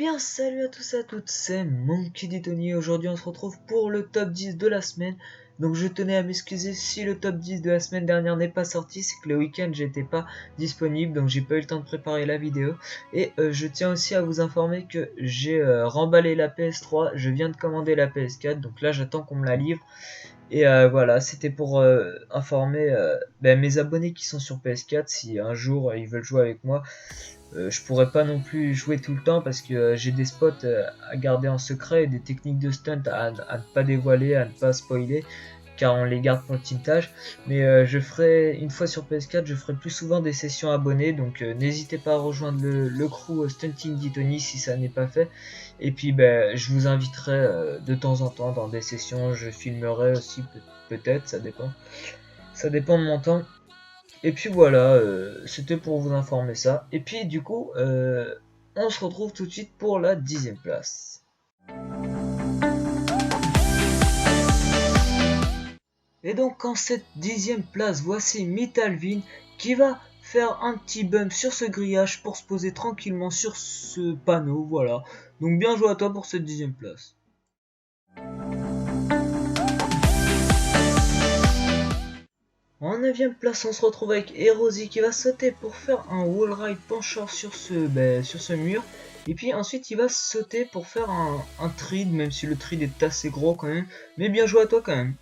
bien, salut à tous et à toutes, c'est Monkey D. Tony. Aujourd'hui, on se retrouve pour le top 10 de la semaine. Donc, je tenais à m'excuser si le top 10 de la semaine dernière n'est pas sorti. C'est que le week-end, j'étais pas disponible, donc j'ai pas eu le temps de préparer la vidéo. Et je tiens aussi à vous informer que j'ai remballé la PS3. Je viens de commander la PS4, donc là, j'attends qu'on me la livre. Et voilà, c'était pour informer mes abonnés qui sont sur PS4 si un jour ils veulent jouer avec moi. Je pourrais pas non plus jouer tout le temps parce que j'ai des spots à garder en secret et des techniques de stunt à ne pas dévoiler, à ne pas spoiler, car on les garde pour le tintage. Mais je ferai, une fois sur PS4, je ferai plus souvent des sessions abonnés, donc n'hésitez pas à rejoindre le crew Stunting Tony si ça n'est pas fait. Et puis je vous inviterai de temps en temps dans des sessions, je filmerai aussi peut-être, ça dépend de mon temps. Et puis voilà, c'était pour vous informer ça. Et puis du coup, on se retrouve tout de suite pour la 10e place. Et donc en cette 10e place, voici Metalvin qui va faire un petit bump sur ce grillage pour se poser tranquillement sur ce panneau, voilà. Donc bien joué à toi pour cette 10e place. En 9ème place, on se retrouve avec Erosi qui va sauter pour faire un wall ride penchant sur ce mur. Et puis ensuite, il va sauter pour faire un trid, même si le trid est assez gros quand même. Mais bien joué à toi quand même.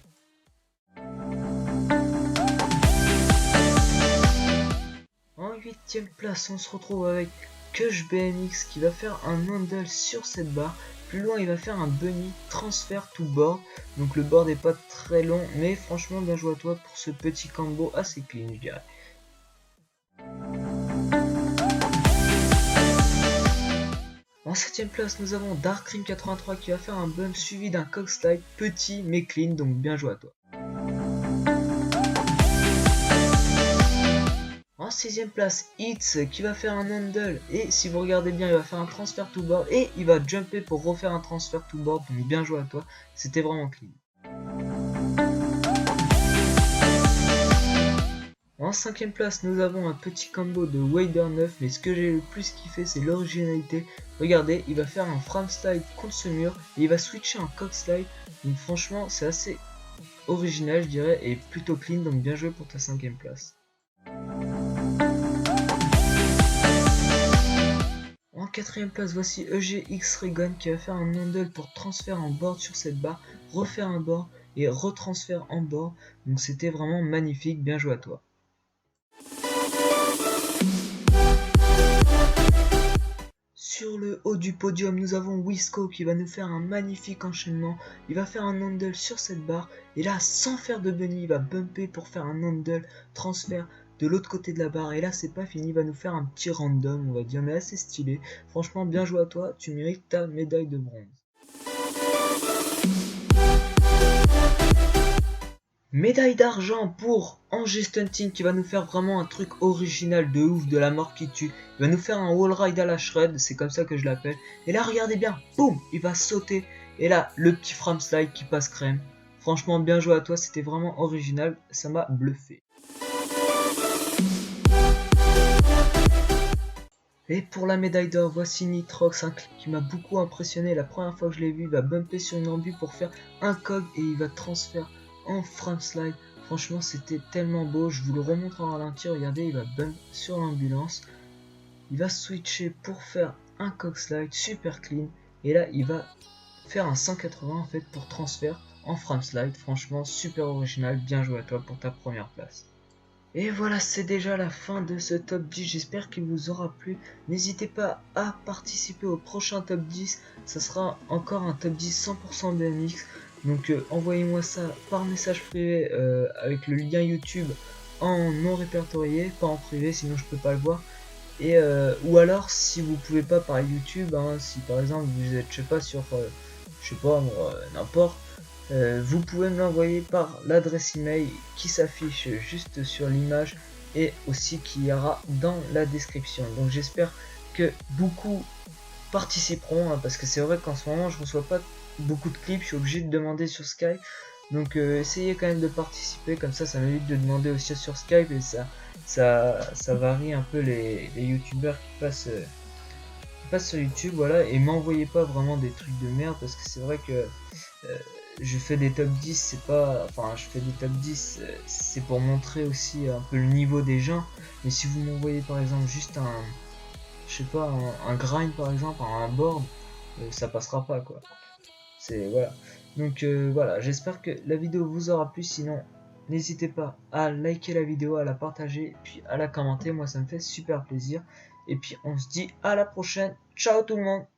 En 8ème place, on se retrouve avec Kush BMX qui va faire un handle sur cette barre. Plus loin, il va faire un bunny transfert to board. Donc le board n'est pas très long, mais franchement, bien joué à toi pour ce petit combo assez clean, je dirais. En 7ème place, nous avons Darkrim83 qui va faire un bump suivi d'un cock slide petit mais clean, donc bien joué à toi. En 6ème place, Hits qui va faire un handle et si vous regardez bien, il va faire un transfert to board et il va jumper pour refaire un transfert to board, donc bien joué à toi, c'était vraiment clean. En 5ème place, nous avons un petit combo de Wader 9, mais ce que j'ai le plus kiffé, c'est l'originalité. Regardez, il va faire un frame slide contre ce mur et il va switcher en cock slide. Donc franchement, c'est assez original, je dirais, et plutôt clean, donc bien joué pour ta 5ème place. En 4ème place, voici EGX Regon qui va faire un handle pour transfert en board sur cette barre, refaire un board et retransfert en board. Donc c'était vraiment magnifique, bien joué à toi. Sur le haut du podium, nous avons Wisco qui va nous faire un magnifique enchaînement. Il va faire un handle sur cette barre. Et là, sans faire de bunny, il va bumper pour faire un handle transfert de l'autre côté de la barre. Et là, c'est pas fini, il va nous faire un petit random, on va dire, mais assez stylé. Franchement, bien joué à toi, tu mérites ta médaille de bronze. Médaille d'argent pour Angers Stunting qui va nous faire vraiment un truc original de ouf, de la mort qui tue. Il va nous faire un wall ride à la shred, c'est comme ça que je l'appelle. Et là regardez bien, boum, il va sauter. Et là le petit frame slide qui passe crème. Franchement bien joué à toi, c'était vraiment original, ça m'a bluffé. Et pour la médaille d'or, voici Nitrox, un clip qui m'a beaucoup impressionné. La première fois que je l'ai vu, il va bumper sur une ambu pour faire un cog et il va transférer en frame slide. Franchement, c'était tellement beau. Je vous le remontre en ralenti. Regardez, il va bump sur l'ambulance. Il va switcher pour faire un cog slide super clean. Et là, il va faire un 180 en fait pour transfert en frame slide. Franchement, super original. Bien joué à toi pour ta première place. Et voilà, c'est déjà la fin de ce top 10, j'espère qu'il vous aura plu. N'hésitez pas à participer au prochain top 10, ça sera encore un top 10 100% BMX. Donc envoyez-moi ça par message privé avec le lien YouTube en non répertorié, pas en privé, sinon je peux pas le voir. Et ou alors si vous pouvez pas par YouTube, hein, si par exemple vous êtes je sais pas sur je sais pas n'importe. Vous pouvez me l'envoyer par l'adresse email qui s'affiche juste sur l'image et aussi qui ira dans la description. Donc j'espère que beaucoup participeront hein, parce que c'est vrai qu'en ce moment je reçois pas beaucoup de clips, je suis obligé de demander sur Skype. Donc essayez quand même de participer, comme ça m'évite de demander aussi sur Skype et ça varie un peu les youtubeurs qui passent passe sur YouTube, voilà, et m'envoyez pas vraiment des trucs de merde, parce que c'est vrai que je fais des top 10, c'est pas, enfin, je fais des top 10, c'est pour montrer aussi un peu le niveau des gens. Mais si vous m'envoyez par exemple juste je sais pas, un grind par exemple, un board, ça passera pas quoi. C'est voilà. Donc voilà, j'espère que la vidéo vous aura plu. Sinon, n'hésitez pas à liker la vidéo, à la partager, puis à la commenter. Moi, ça me fait super plaisir. Et puis, on se dit à la prochaine. Ciao tout le monde!